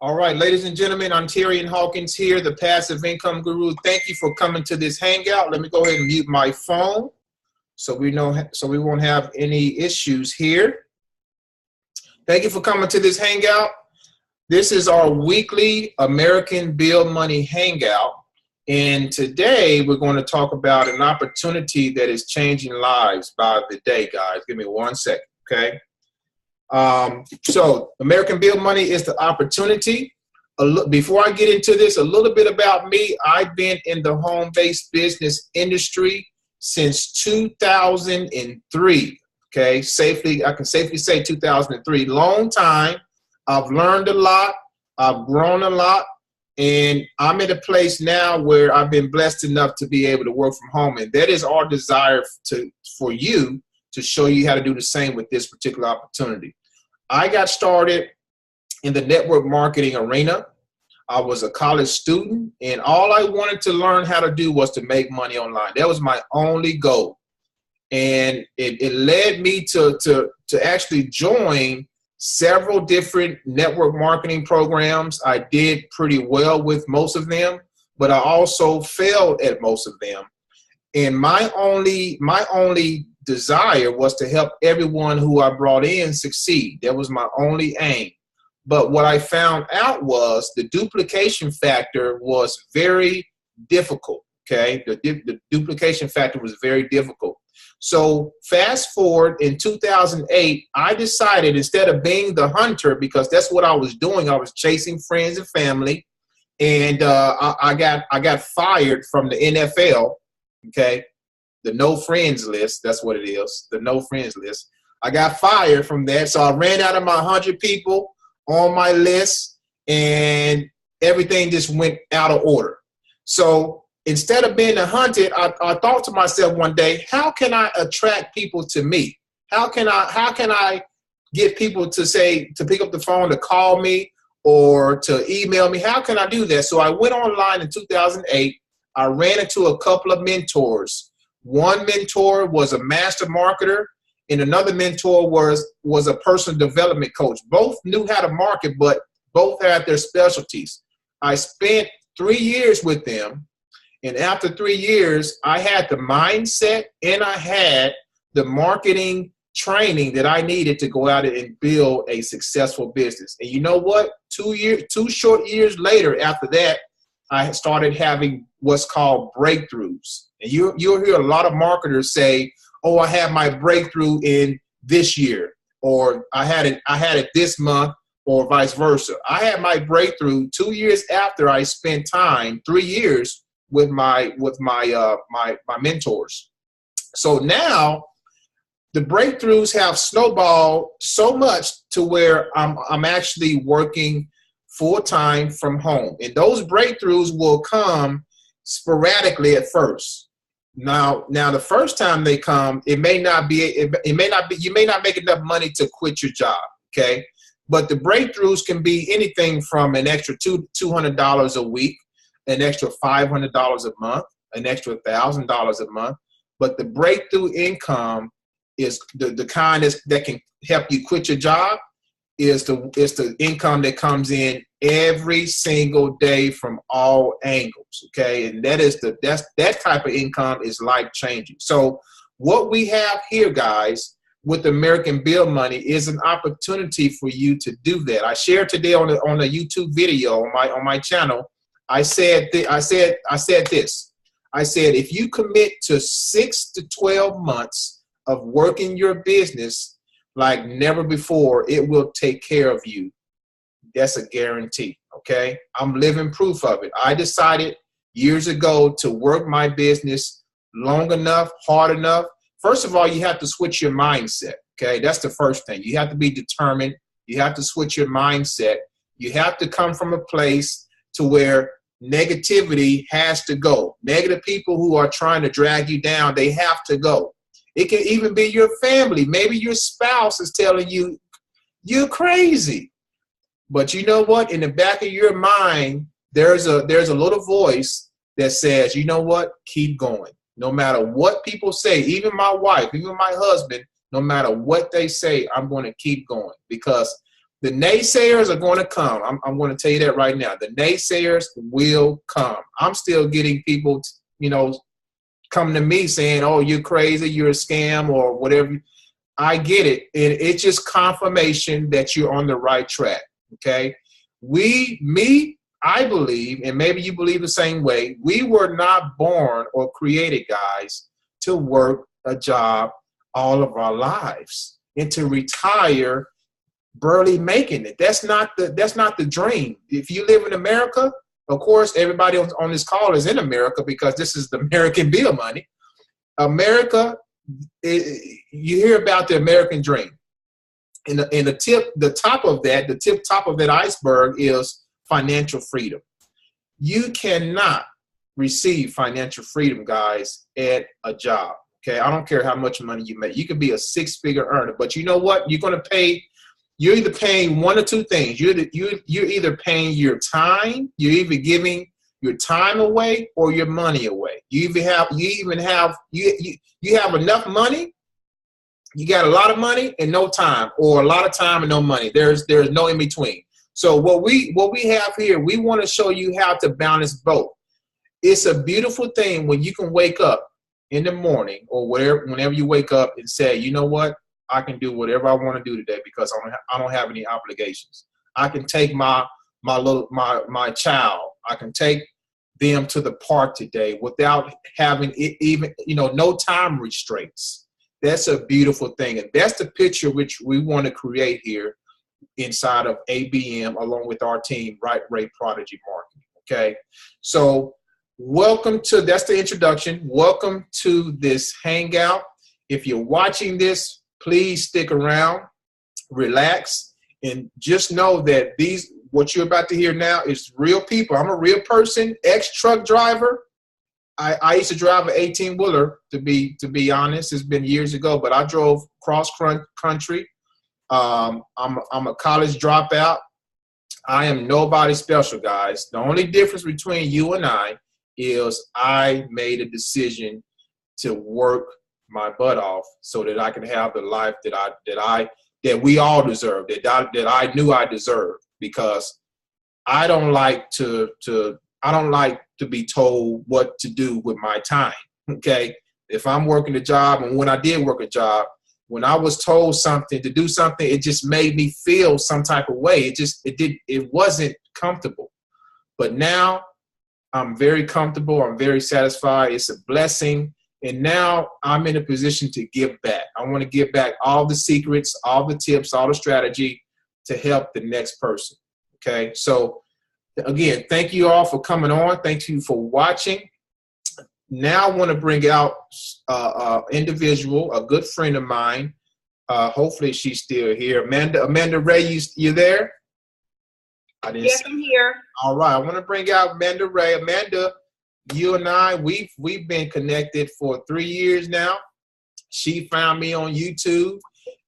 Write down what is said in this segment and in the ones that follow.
All right, ladies and gentlemen, I'm Terry Hawkins here, the Passive Income Guru. Thank you for coming to this hangout. Let me go ahead and mute my phone so we won't have any issues here. Thank you for coming to this hangout. This is our weekly American Bill Money Hangout. And today we're going to talk about an opportunity that is changing lives by the day, guys. Give me 1 second, okay? So American Bill Money is the opportunity. Before I get into this, a little bit about me. I've been in the home-based business industry since 2003. Okay, I can safely say 2003. Long time. I've learned a lot. I've grown a lot. And I'm in a place now where I've been blessed enough to be able to work from home. And that is our desire for you to show you how to do the same with this particular opportunity. I got started in the network marketing arena. I was a college student, and all I wanted to learn how to do was to make money online. That was my only goal. And it led me to actually join several different network marketing programs. I did pretty well with most of them, but I also failed at most of them. And my only desire was to help everyone who I brought in succeed. That was my only aim. But what I found out was the duplication factor was very difficult, okay? The duplication factor was very difficult. So fast forward in 2008, I decided instead of being the hunter, because that's what I was doing, I was chasing friends and family, and I got fired from the NFL, okay? The no friends list, that's what it is, the no friends list. I got fired from that, so I ran out of my 100 people on my list, and everything just went out of order. So instead of being hunted, I thought to myself one day, how can I attract people to me? How can I get people to pick up the phone, to call me, or to email me? How can I do that? So I went online in 2008. I ran into a couple of mentors. One mentor was a master marketer, and another mentor was a personal development coach. Both knew how to market, but both had their specialties. I spent 3 years with them, and after 3 years, I had the mindset and I had the marketing training that I needed to go out and build a successful business. And you know what? 2 short years later, after that, I started having what's called breakthroughs. And you'll hear a lot of marketers say, oh, I had my breakthrough in this year, or I had it this month, or vice versa. I had my breakthrough 2 years after I spent time, 3 years with my mentors. So now the breakthroughs have snowballed so much to where I'm actually working full-time from home. And those breakthroughs will come sporadically at first. Now the first time they come, you may not make enough money to quit your job, okay? But the breakthroughs can be anything from an extra $200 a week, an extra $500 a month, an extra $1,000 a month. But the breakthrough income is the kind that can help you quit your job. Is the income that comes in every single day from all angles, okay? And that type of income is life-changing. So what we have here, guys, with American Bill Money is an opportunity for you to do that. I shared today on a YouTube video on my channel. I said this. I said if you commit to 6 to 12 months of working your business like never before, it will take care of you. That's a guarantee, okay? I'm living proof of it. I decided years ago to work my business long enough, hard enough. First of all, you have to switch your mindset, okay? That's the first thing. You have to be determined. You have to switch your mindset. You have to come from a place to where negativity has to go. Negative people who are trying to drag you down, they have to go. It can even be your family. Maybe your spouse is telling you, you're crazy. But you know what? In the back of your mind, there's a little voice that says, you know what? Keep going. No matter what people say, even my wife, even my husband, no matter what they say, I'm going to keep going. Because The naysayers are going to come. I'm going to tell you that right now. The naysayers will come. I'm still getting people, come to me saying, oh, you're crazy, you're a scam or whatever. I get it. And it's just confirmation that you're on the right track. Okay. I believe, and maybe you believe the same way, we were not born or created, guys, to work a job all of our lives and to retire barely making it. That's not the dream. If you live in America, of course, everybody on this call is in America because this is the American Bill Money. America, you hear about the American dream. And the tip top of that iceberg is financial freedom. You cannot receive financial freedom, guys, at a job. Okay, I don't care how much money you make. You could be a six-figure earner, but you know what? You're either paying one or two things. You're either paying your time. You're either giving your time away or your money away. You have enough money. You got a lot of money and no time, or a lot of time and no money. There's no in between. So what we have here, we want to show you how to balance both. It's a beautiful thing when you can wake up in the morning or whenever you wake up and say, you know what, I can do whatever I want to do today because I don't have any obligations. I can take my child. I can take them to the park today without having even no time restraints. That's a beautiful thing, and that's the picture which we want to create here inside of ABM along with our team, Right Rate Prodigy Marketing. Okay, so that's the introduction. Welcome to this hangout. If you're watching this, please stick around, relax, and just know that what you're about to hear now is real people. I'm a real person, ex-truck driver. I used to drive an 18-wheeler, to be honest. It's been years ago, but I drove cross country. I'm a college dropout. I am nobody special, guys. The only difference between you and I is I made a decision to work my butt off so that I can have the life that we all deserve, that I knew I deserved, because I don't like to be told what to do with my time. Okay, if I'm working a job, and when I did work a job, when I was told something to do something, it just made me feel some type of way. It wasn't comfortable. But now I'm very comfortable. I'm very satisfied. It's a blessing. And now I'm in a position to give back. I want to give back all the secrets, all the tips, all the strategy to help the next person. Okay. So again, thank you all for coming on. Thank you for watching. Now I want to bring out individual, a good friend of mine. Hopefully she's still here. Amanda Ray, you there? Yes, I'm here. All right. I want to bring out Amanda Ray. Amanda, you and I, we've been connected for 3 years now. She found me on YouTube,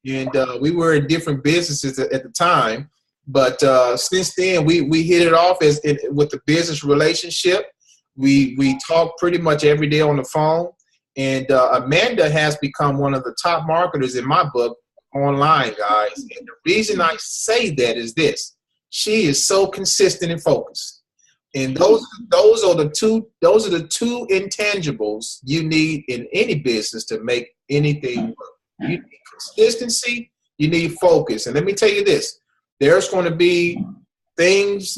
and we were in different businesses at the time. But since then, we hit it off with the business relationship. We talk pretty much every day on the phone. And Amanda has become one of the top marketers in my book online, guys. And the reason I say that is this. She is so consistent and focused. And those are the two intangibles you need in any business to make anything work. You need consistency, you need focus. And let me tell you this, there's going to be things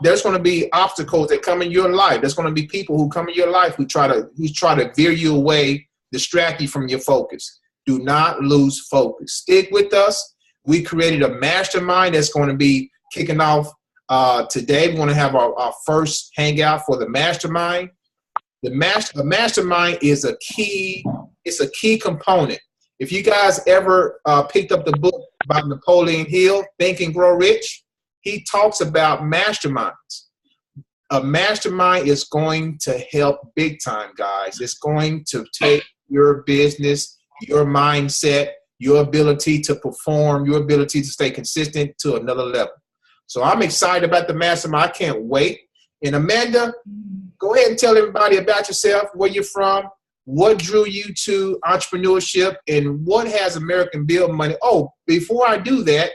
there's going to be obstacles that come in your life. There's going to be people who come in your life who try to veer you away, distract you from your focus. Do not lose focus. Stick with us. We created a mastermind that's going to be kicking off today. We're going to have our first hangout for the mastermind. The mastermind is a key component. If you guys ever picked up the book by Napoleon Hill, Think and Grow Rich, he talks about masterminds. A mastermind is going to help big time, guys. It's going to take your business, your mindset, your ability to perform, your ability to stay consistent to another level. So I'm excited about the mastermind. I can't wait. And Amanda, go ahead and tell everybody about yourself, where you're from, what drew you to entrepreneurship, and what has American Bill Money. Oh, before I do that,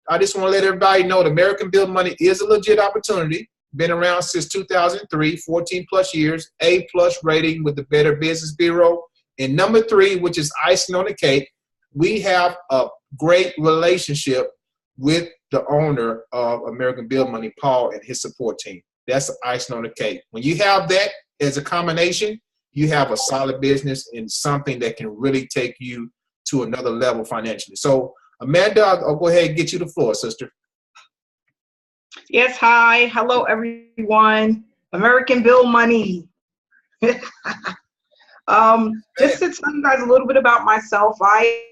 I just want to let everybody know that American Bill Money is a legit opportunity. Been around since 2003, 14 plus years, A+ rating with the Better Business Bureau. And number 3, which is icing on the cake, we have a great relationship with the owner of American Bill Money, Paul, and his support team. That's the icing on the cake. When you have that as a combination, you have a solid business and something that can really take you to another level financially. So, Amanda, I'll go ahead and get you the floor, sister. Yes, hi. Hello, everyone. American Bill Money. Just to tell you guys a little bit about myself, I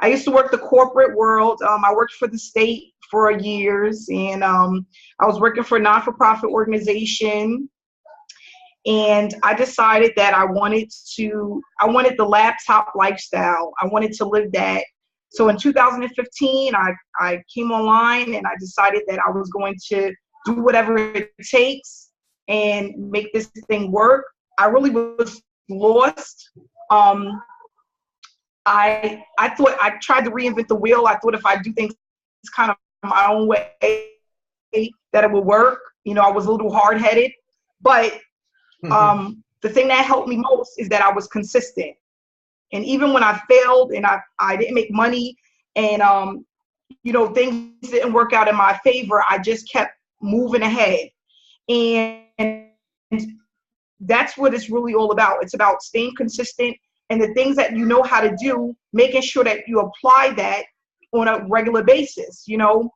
used to work the corporate world. I worked for the state for years, and I was working for a non-for-profit organization. And I decided that I wanted the laptop lifestyle. I wanted to live that. So in 2015, I came online and I decided that I was going to do whatever it takes and make this thing work. I really was lost. I thought I tried to reinvent the wheel. I thought if I do things kind of my own way, that it would work. You know, I was a little hard-headed, but the thing that helped me most is that I was consistent. And even when I failed and I didn't make money and, you know, things didn't work out in my favor, I just kept moving ahead. And that's what it's really all about. It's about staying consistent and the things that you know how to do, making sure that you apply that on a regular basis, you know.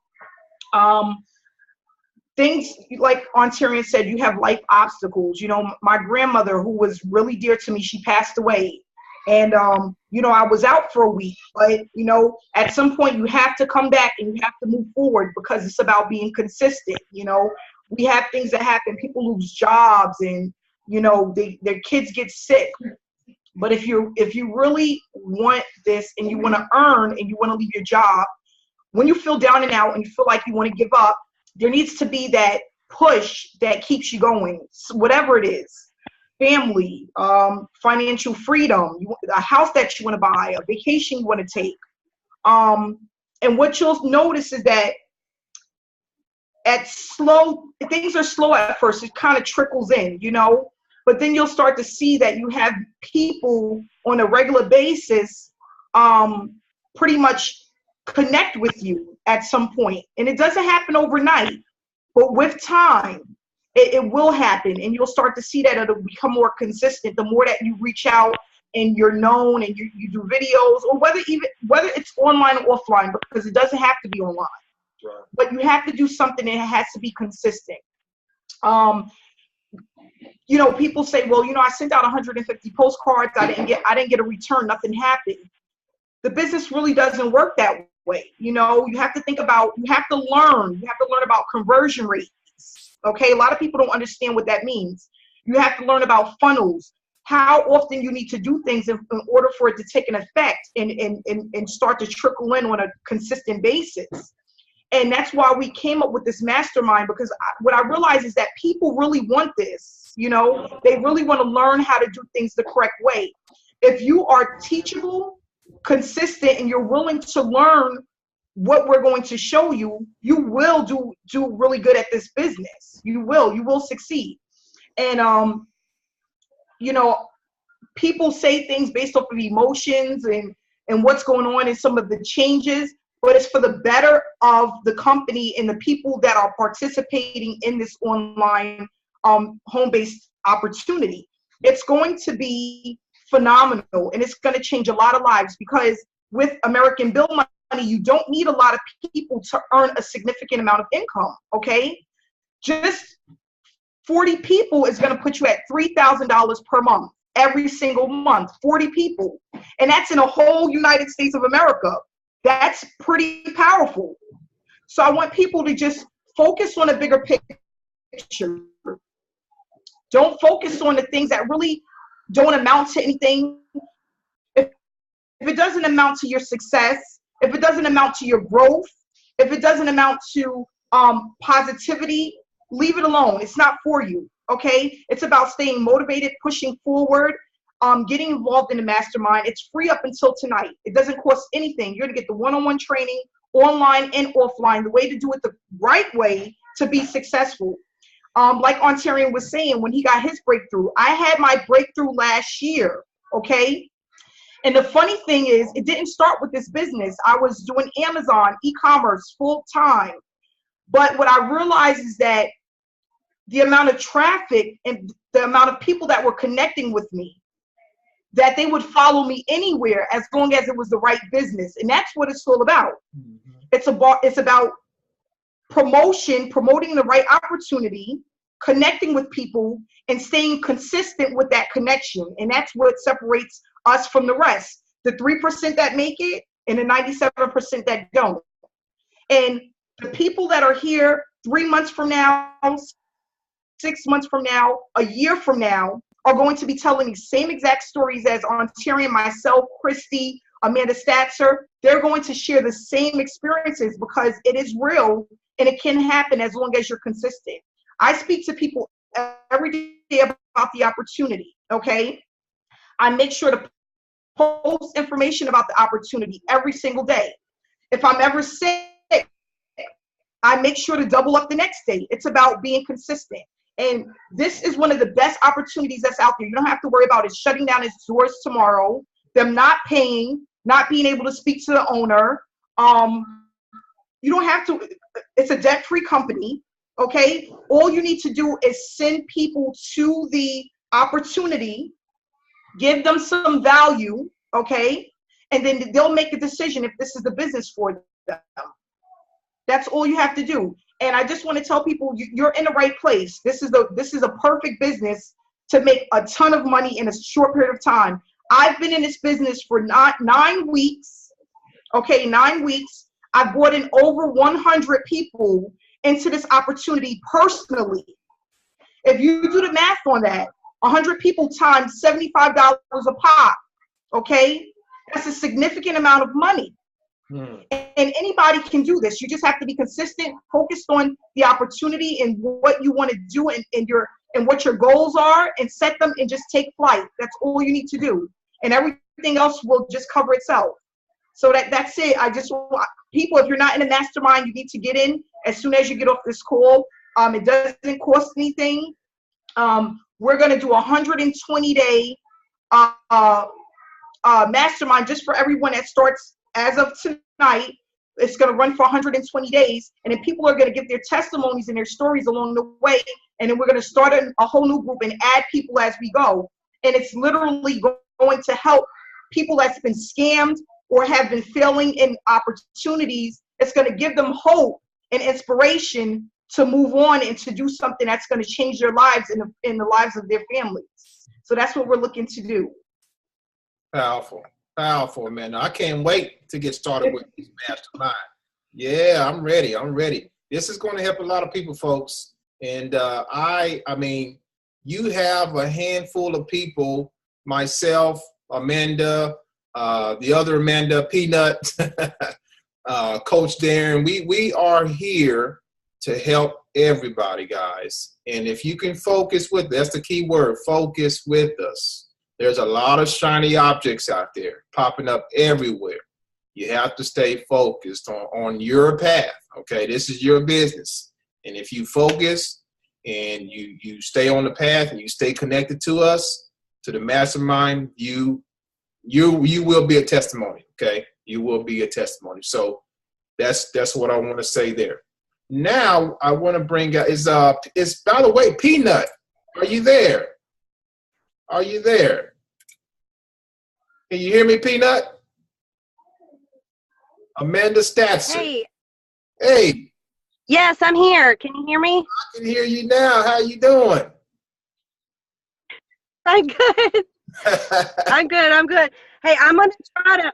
Things like Ontarian said, you have life obstacles. You know, my grandmother, who was really dear to me, she passed away. And, you know, I was out for a week. But, you know, at some point you have to come back and you have to move forward because it's about being consistent. You know, we have things that happen. People lose jobs and, you know, their kids get sick. But if you really want this and you want to earn and you want to leave your job, when you feel down and out and you feel like you want to give up, there needs to be that push that keeps you going, whatever it is. Family, financial freedom, a house that you want to buy, a vacation you want to take. And what you'll notice is that things are slow at first. It kind of trickles in, you know, but then you'll start to see that you have people on a regular basis pretty much connect with you at some point. And it doesn't happen overnight, but with time, it will happen. And you'll start to see that it'll become more consistent the more that you reach out and you're known and you do videos, or whether it's online or offline, because it doesn't have to be online. Right. But you have to do something and it has to be consistent. You know, people say, well, you know, I sent out 150 postcards. I didn't get a return. Nothing happened. The business really doesn't work that way. You know, you have to learn about conversion rates. Okay. A lot of people don't understand what that means. You have to learn about funnels, how often you need to do things in order for it to take an effect and start to trickle in on a consistent basis. And that's why we came up with this mastermind, because what I realize is that people really want this. You know, they really want to learn how to do things the correct way. If you are teachable, consistent, and you're willing to learn what we're going to show you, you will do really good at this business. You will succeed. And, you know, people say things based off of emotions and what's going on and some of the changes, but it's for the better of the company and the people that are participating in this online home-based opportunity. It's going to be phenomenal, and it's going to change a lot of lives, because with American Bill Money, you don't need a lot of people to earn a significant amount of income, okay? Just 40 people is going to put you at $3,000 per month, every single month, 40 people. And that's in a whole United States of America. That's pretty powerful. So I want people to just focus on a bigger picture. Don't focus on the things that really don't amount to anything. If it doesn't amount to your success, if it doesn't amount to your growth, if it doesn't amount to positivity, leave it alone. It's not for you, okay? It's about staying motivated, pushing forward, getting involved in the mastermind. It's free up until tonight. It doesn't cost anything. You're going to get the one-on-one training online and offline, the way to do it the right way to be successful. Like Ontarian was saying, when he got his breakthrough, I had my breakthrough last year, okay? And the funny thing is, it didn't start with this business. I was doing Amazon, e-commerce, full time. But what I realized is that the amount of traffic and the amount of people that were connecting with me, that they would follow me anywhere as long as it was the right business. And that's what it's all about. It's about promoting the right opportunity, connecting with people, and staying consistent with that connection. And that's what separates us from the rest. The 3% that make it and the 97% that don't. And the people that are here 3 months from now, 6 months from now, a year from now, are going to be telling the same exact stories as Ontarian, myself, Christy, Amanda Statzer. They're going to share the same experiences because it is real and it can happen as long as you're consistent. I speak to people every day about the opportunity, okay? I make sure to post information about the opportunity every single day. If I'm ever sick, I make sure to double up the next day. It's about being consistent. And this is one of the best opportunities that's out there. You don't have to worry about it shutting down its doors tomorrow, them not paying, not being able to speak to the owner. You don't have to, it's a debt-free company, okay? All you need to do is send people to the opportunity, give them some value, okay? And then they'll make a decision if this is the business for them. That's all you have to do. And I just want to tell people, you're in the right place. This is a perfect business to make a ton of money in a short period of time. I've been in this business for 9 weeks. Okay, 9 weeks. I brought in over 100 people into this opportunity personally. If you do the math on that, 100 people times $75 a pop, okay? That's a significant amount of money. And anybody can do this. You just have to be consistent, focused on the opportunity and what you want to do and what your goals are, and set them and just take flight. That's all you need to do. And everything else will just cover itself. So that's it. I just want people, if you're not in a mastermind, you need to get in as soon as you get off this call. It doesn't cost anything. We're going to do a 120-day mastermind just for everyone that starts as of tonight. It's going to run for 120 days. And then people are going to give their testimonies and their stories along the way. And then we're going to start a whole new group and add people as we go. And it's literally going to help people that's been scammed or have been failing in opportunities. It's going to give them hope and inspiration to move on and to do something that's going to change their lives and in the lives of their families. So that's what we're looking to do. Powerful. Powerful, man. I can't wait to get started with this mastermind. Yeah, I'm ready. This is going to help a lot of people, folks. And I mean, you have a handful of people, myself, Amanda, the other Amanda, Peanut, Coach Darren. We are here to help everybody, guys. And if you can focus with, that's the key word, focus with us. There's a lot of shiny objects out there popping up everywhere. You have to stay focused on your path, okay? This is your business. And if you focus and you stay on the path and you stay connected to us, to the mastermind, you will be a testimony, okay? You will be a testimony. So that's what I want to say there. Now I want to bring out is by the way, Peanut, are you there? Are you there? Can you hear me, Peanut? Amanda Statzer. Hey. Yes, I'm here. Can you hear me? I can hear you now. How you doing? I'm good. I'm good. Hey, I'm gonna try to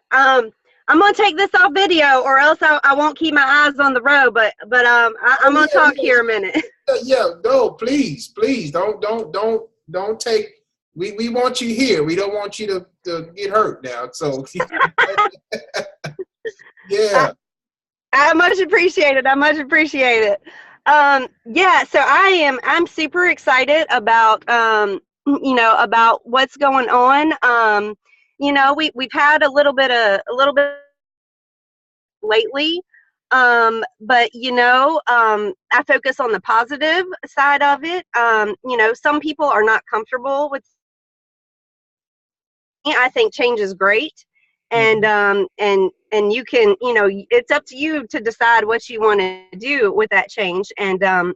I'm gonna take this off video, or else I won't keep my eyes on the road. But I'm gonna talk here a minute. Yeah, no, please, don't take. We want you here. We don't want you to get hurt now. So yeah. I much appreciate it. Yeah, so I'm super excited about about what's going on. We've had a little bit lately. But I focus on the positive side of it. Some people are not comfortable with. I think change is great, and you can, it's up to you to decide what you want to do with that change. And I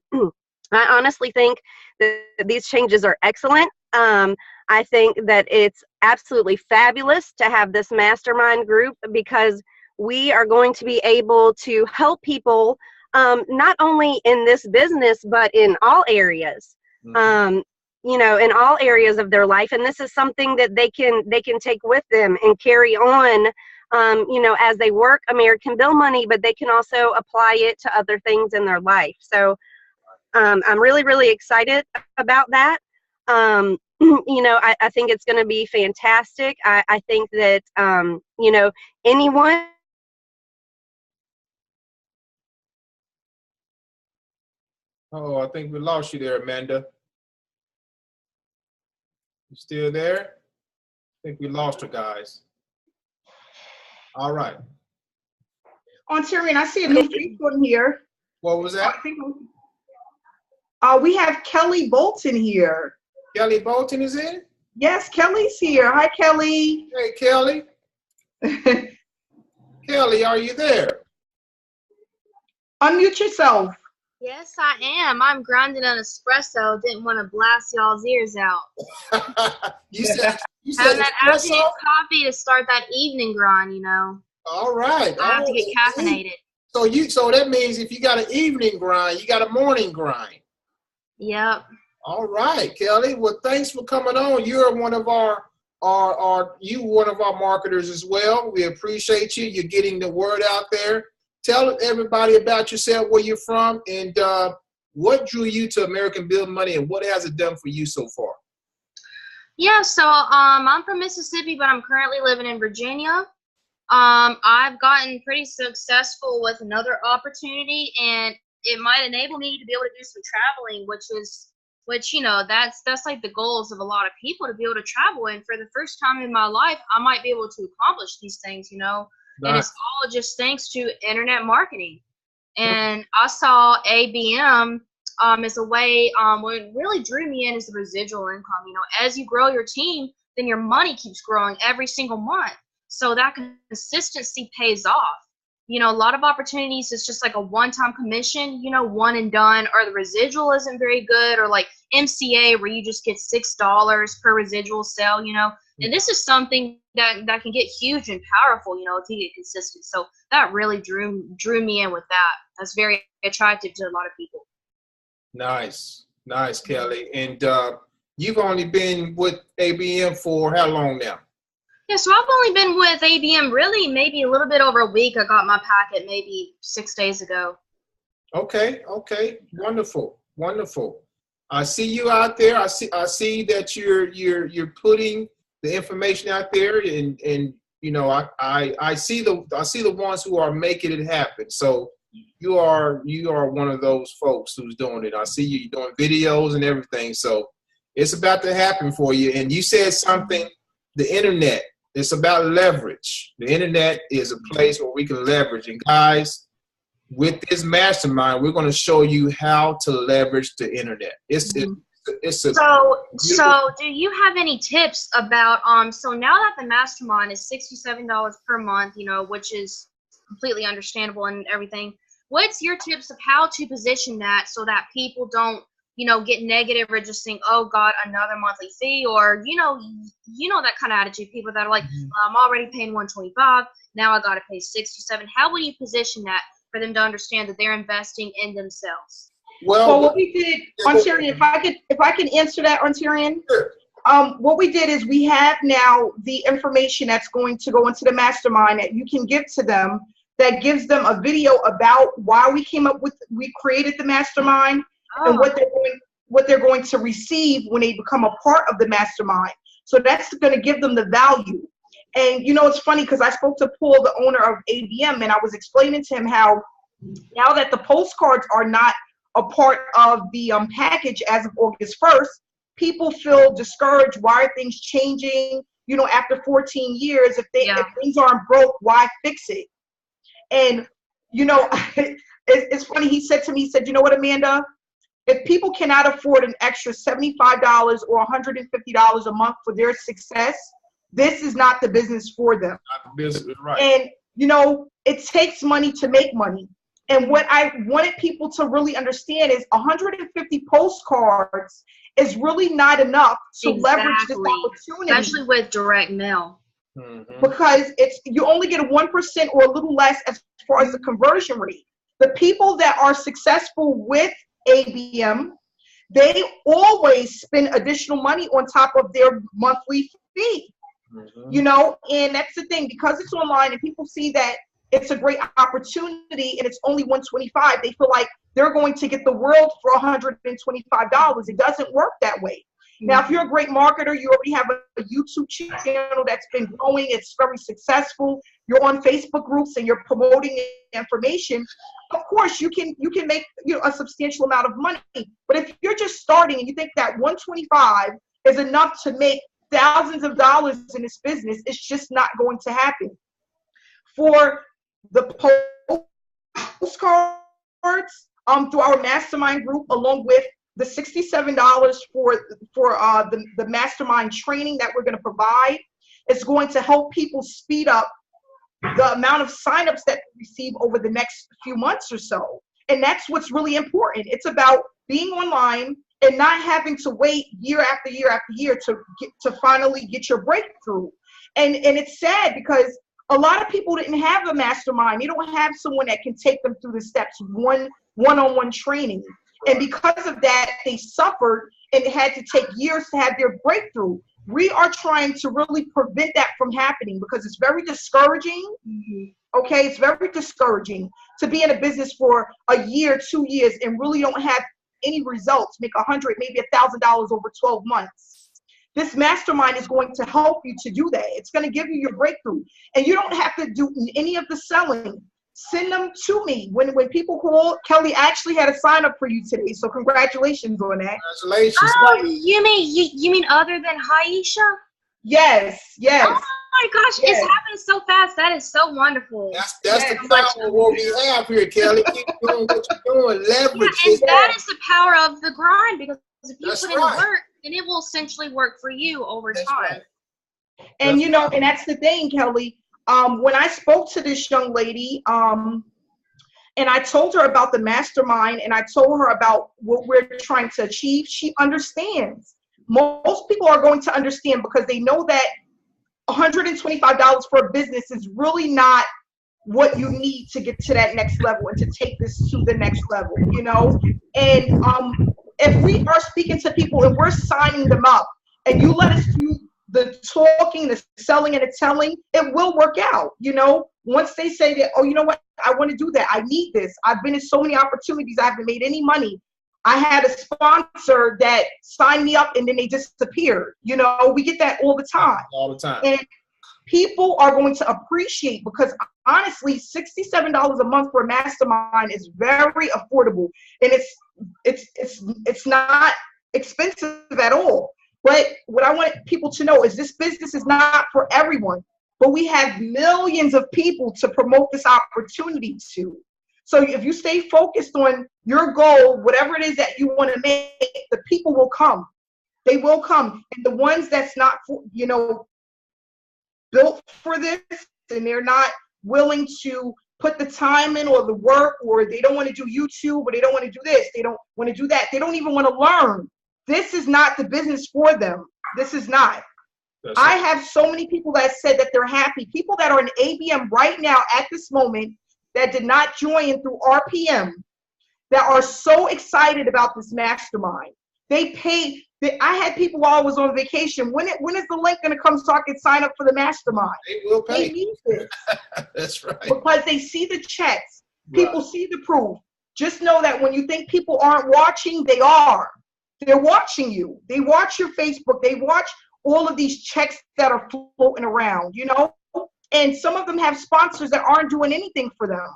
honestly think that these changes are excellent. I think that it's absolutely fabulous to have this mastermind group, because we are going to be able to help people, not only in this business, but in all areas, in all areas of their life. And this is something that they can take with them and carry on, as they work American Bill Money, but they can also apply it to other things in their life. So I'm really, really excited about that. I think it's going to be fantastic. I think that, anyone. Oh, I think we lost you there, Amanda. You still there? I think we lost her, guys. All right. Ontarian, I see a new face on here. What was that? We have Kelly Bolton here. Kelly Bolton is in? Yes, Kelly's here. Hi, Kelly. Hey, Kelly. Kelly, are you there? Unmute yourself. Yes, I am. I'm grinding an espresso. Didn't want to blast y'all's ears out. you said having that afternoon coffee to start that evening grind, All right. I have to get caffeinated. So that means if you got an evening grind, you got a morning grind. Yep. All right, Kelly. Well, thanks for coming on. You're one of our marketers as well. We appreciate you. You're getting the word out there. Tell everybody about yourself, where you're from, and what drew you to American Bill Money, and what has it done for you so far? Yeah, so I'm from Mississippi, but I'm currently living in Virginia. I've gotten pretty successful with another opportunity, and it might enable me to be able to do some traveling, which that's like the goals of a lot of people, to be able to travel. And for the first time in my life, I might be able to accomplish these things, Nice. And it's all just thanks to internet marketing. And I saw ABM as a way, what really drew me in is the residual income. As you grow your team, then your money keeps growing every single month. So that consistency pays off. A lot of opportunities, it's just like a one-time commission, one and done, or the residual isn't very good, or like MCA where you just get $6 per residual sale, And this is something that can get huge and powerful, if you get consistent. So that really drew me in with that. That's very attractive to a lot of people. Nice, Kelly. And you've only been with ABM for how long now? Yeah, so I've only been with ABM really maybe a little bit over a week. I got my packet maybe 6 days ago. Okay, wonderful. I see you out there. I see that you're putting the information out there, and I see the ones who are making it happen. So you are one of those folks who's doing it. I see you doing videos and everything. So it's about to happen for you. And you said something, the internet. It's about leverage. The internet is a place where we can leverage. And guys, with this mastermind, we're going to show you how to leverage the internet. So do you have any tips about so now that the mastermind is $67 per month, which is completely understandable and everything, what's your tips of how to position that so that people don't get negative or just think, oh God, another monthly fee, or that kind of attitude. People that are like, I'm already paying $125, now I got to pay $67. How will you position that for them to understand that they're investing in themselves? Well, what we did, Ontarian, if I can answer that, Ontarian. Sure. What we did is we have now the information that's going to go into the mastermind that you can give to them, that gives them a video about why we created the mastermind. And what they're going to receive when they become a part of the mastermind. So that's going to give them the value. And it's funny because I spoke to Paul, the owner of ABM, and I was explaining to him how now that the postcards are not a part of the package as of August 1st, people feel discouraged. Why are things changing? After 14 years, if things aren't broke, why fix it? And you know, it's funny. He said to me, he said, you know what, Amanda? If people cannot afford an extra $75 or $150 a month for their success, this is not the business for them. Not the business, right. And, you know, it takes money to make money. And what I wanted people to really understand is 150 postcards is really not enough to leverage this opportunity. Especially with direct mail. Because you only get a 1% or a little less as far as the conversion rate. The people that are successful with ABM, they always spend additional money on top of their monthly fee. You know, and that's the thing, because it's online and people see that it's a great opportunity and it's only $125, they feel like they're going to get the world for $125. It doesn't work that way. Now, if you're a great marketer, you already have a YouTube channel that's been growing, it's very successful, you're on Facebook groups and you're promoting information, of course you can make, you know, a substantial amount of money. But if you're just starting and you think that $125 is enough to make thousands of dollars in this business, it's just not going to happen. For the postcards through our mastermind group, along with the $67 for the mastermind training that we're going to provide, is going to help people speed up the amount of signups that we receive over the next few months or so. And that's what's really important. It's about being online and not having to wait year after year after year to finally get your breakthrough. And it's sad because a lot of people didn't have a mastermind. They don't have someone that can take them through the steps, one-on-one training. And because of that, they suffered and had to take years to have their breakthrough. We are trying to really prevent that from happening because it's very discouraging. Okay, it's very discouraging to be in a business for a year, 2 years, and really don't have any results, make $100, maybe $1,000 over 12 months. This mastermind is going to help you to do that. It's going to give you your breakthrough. And you don't have to do any of the selling. Send them to me. When people call, Kelly actually had a sign up for you today, so congratulations on that. Congratulations. Oh, you mean other than Haisha? Yes, yes. Oh my gosh, yes. It's happening so fast. That is so wonderful. That's the power of what we have here, Kelly. Keep doing what you're doing. Leverage it. And that is the power of the grind, because if you That's put in right. the work, then it will essentially work for you over That's time. right. And you know, and that's the thing, Kelly. When I spoke to this young lady, and I told her about the mastermind, and I told her about what we're trying to achieve, she understands. Most people are going to understand because they know that $125 for a business is really not what you need to get to that next level and to take this to the next level, you know? And if we are speaking to people and we're signing them up and you let us do the talking, the selling, and the telling, it will work out, you know? Once they say that, oh, you know what, I want to do that, I need this, I've been in so many opportunities, I haven't made any money. I had a sponsor that signed me up and then they disappeared. You know, we get that all the time. All the time. And people are going to appreciate, because honestly, $67 a month for a mastermind is very affordable, and it's not expensive at all. But what I want people to know is this business is not for everyone, but we have millions of people to promote this opportunity to. So if you stay focused on your goal, whatever it is that you want to make, the people will come. They will come. And the ones that's not, you know, built for this, and they're not willing to put the time in or the work, or they don't want to do YouTube, or they don't want to do this, they don't want to do that, they don't even want to learn. This is not the business for them. This is not. I have so many people that said that they're happy. People that are in ABM right now at this moment that did not join through RPM, that are so excited about this mastermind. They paid. I had people while I was on vacation. When is the link going to come so I can sign up for the mastermind? They will pay. They need this. That's right. Because they see the checks. People see the proof. Just know that when you think people aren't watching, they are. They're watching you. They watch your Facebook. They watch all of these checks that are floating around, you know? And some of them have sponsors that aren't doing anything for them.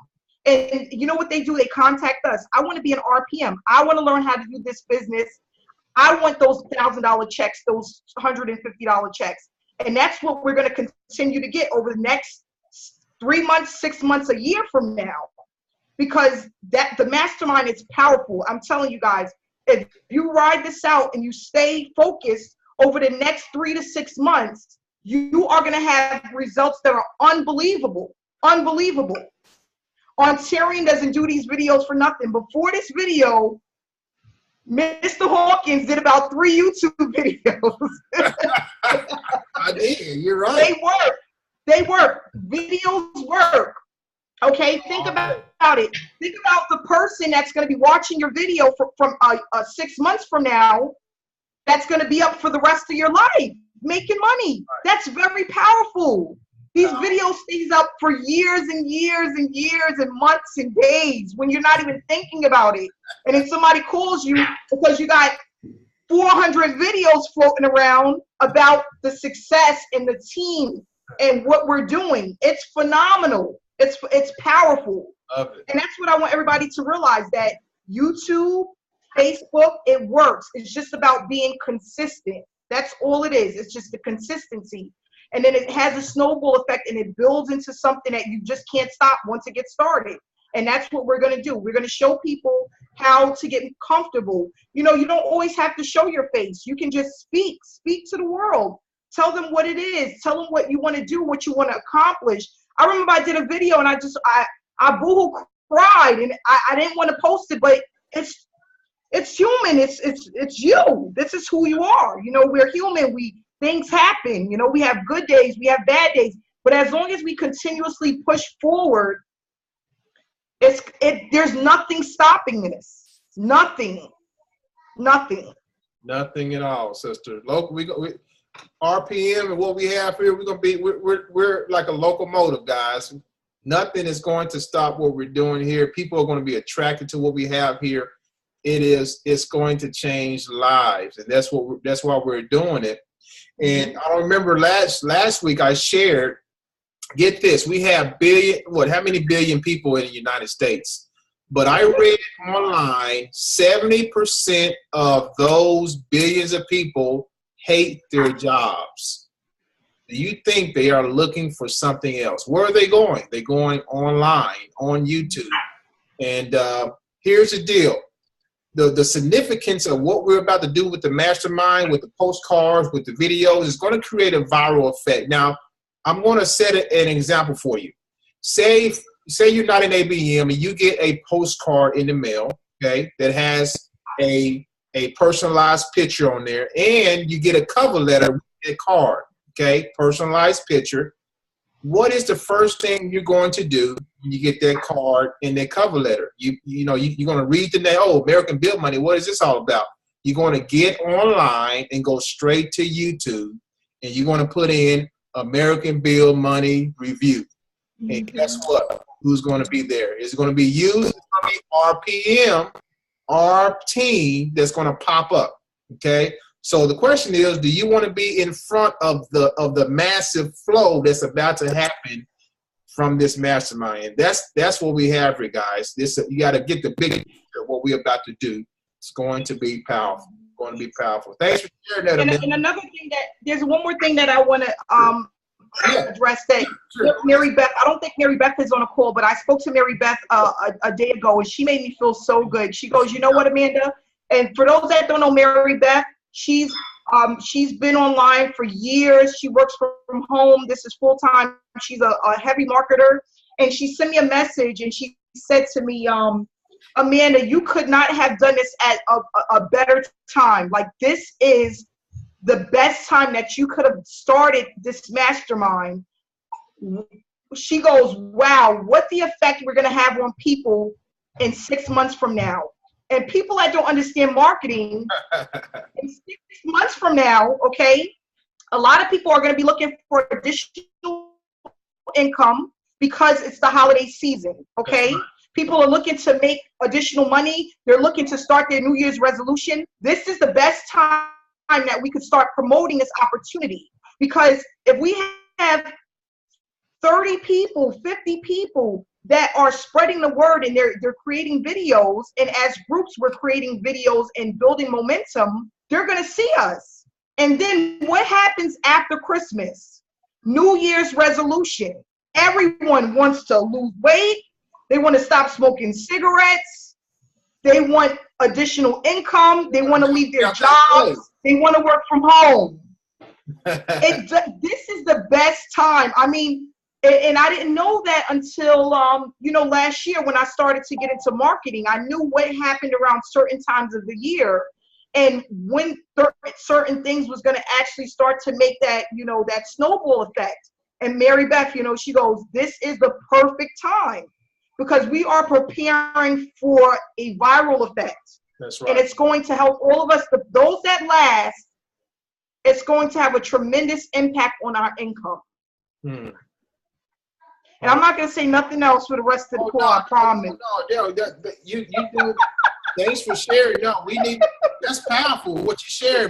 And you know what they do? They contact us. I want to be an RPM. I want to learn how to do this business. I want those $1,000 checks, those $150 checks. And that's what we're going to continue to get over the next 3 months, 6 months, a year from now. because the mastermind is powerful. I'm telling you guys, if you ride this out and you stay focused over the next 3 to 6 months, you are going to have results that are unbelievable. Unbelievable. Ontarian doesn't do these videos for nothing. Before this video, Mr. Hawkins did about 3 YouTube videos. I did. You're right. They work. Videos work. Okay, think about it. Think about the person that's going to be watching your video from 6 months from now, that's going to be up for the rest of your life, making money. That's very powerful. These videos stays up for years and years and years and months and days when you're not even thinking about it. And if somebody calls you because you got 400 videos floating around about the success and the team and what we're doing, it's phenomenal. It's powerful. Love it. And that's what I want everybody to realize, that YouTube, Facebook, it works. It's just about being consistent. That's all it is. It's just the consistency. And then it has a snowball effect, and it builds into something that you just can't stop once it gets started. And that's what we're going to do. We're going to show people how to get comfortable. You know, you don't always have to show your face. You can just speak to the world. Tell them what it is. Tell them what you want to do, what you want to accomplish. I remember I did a video and I boo-hoo cried, and I didn't want to post it, but it's human. It's you. This is who you are. You know, we're human. Things happen. You know, we have good days, we have bad days. But as long as we continuously push forward, there's nothing stopping this. Nothing at all, sister. Local, we RPM and what we have here, we're like a locomotive, guys. Nothing is going to stop what we're doing here. People are going to be attracted to what we have here. It's going to change lives, and that's why we're doing it. And I remember last week I shared, get this, we have how many billion people in the United States? But I read online, 70% of those billions of people hate their jobs. Do you think they are looking for something else? Where are they going? They're going online, on YouTube. And here's the deal. The significance of what we're about to do with the mastermind, with the postcards, with the videos, is going to create a viral effect. Now, I'm going to set an example for you. Say you're not an ABM and you get a postcard in the mail, okay, that has a personalized picture on there, and you get a cover letter with a card, okay, personalized picture. What is the first thing you're going to do when you get that card and that cover letter? You're going to read the name. Oh, American Bill Money. What is this all about? You're going to get online and go straight to YouTube, and you're going to put in American Bill Money Review. And guess what? Who's going to be there? It's going to be you. It's going to be RPM, our team that's going to pop up. Okay. So the question is, do you want to be in front of the massive flow that's about to happen from this mastermind? And that's what we have here, guys. You got to get the big picture of what we're about to do. It's going to be powerful. Going to be powerful. Thanks for sharing that. And another thing there's one more thing that I want to address, that Mary Beth, I don't think Mary Beth is on a call, but I spoke to Mary Beth a day ago, and she made me feel so good. She goes, you know what, Amanda? And for those that don't know Mary Beth, she's been online for years. She works from home. This is full time. She's a heavy marketer, and she sent me a message, and she said to me, Amanda, you could not have done this at a better time. Like, this is the best time that you could have started this mastermind. She goes, wow, what the effect we're going to have on people in 6 months from now. And people that don't understand marketing, in 6 months from now, okay, a lot of people are going to be looking for additional income because it's the holiday season, okay? People are looking to make additional money. They're looking to start their New Year's resolution. This is the best time that we could start promoting this opportunity, because if we have 30 people, 50 people that are spreading the word, and they're creating videos, and as groups we're creating videos and building momentum, they're going to see us. And then what happens after Christmas? New Year's resolution. Everyone wants to lose weight. They want to stop smoking cigarettes. They want additional income. They want to leave their jobs. They want to work from home. This is the best time. I mean, and I didn't know that until, you know, last year when I started to get into marketing. I knew what happened around certain times of the year and when certain things was going to actually start to make that, you know, that snowball effect. And Mary Beth, you know, she goes, this is the perfect time because we are preparing for a viral effect. That's right. And it's going to help all of us, those that last, it's going to have a tremendous impact on our income. And I'm not going to say nothing else for the rest of the call, I promise. No, you do. Thanks for sharing. No, that's powerful, what you share.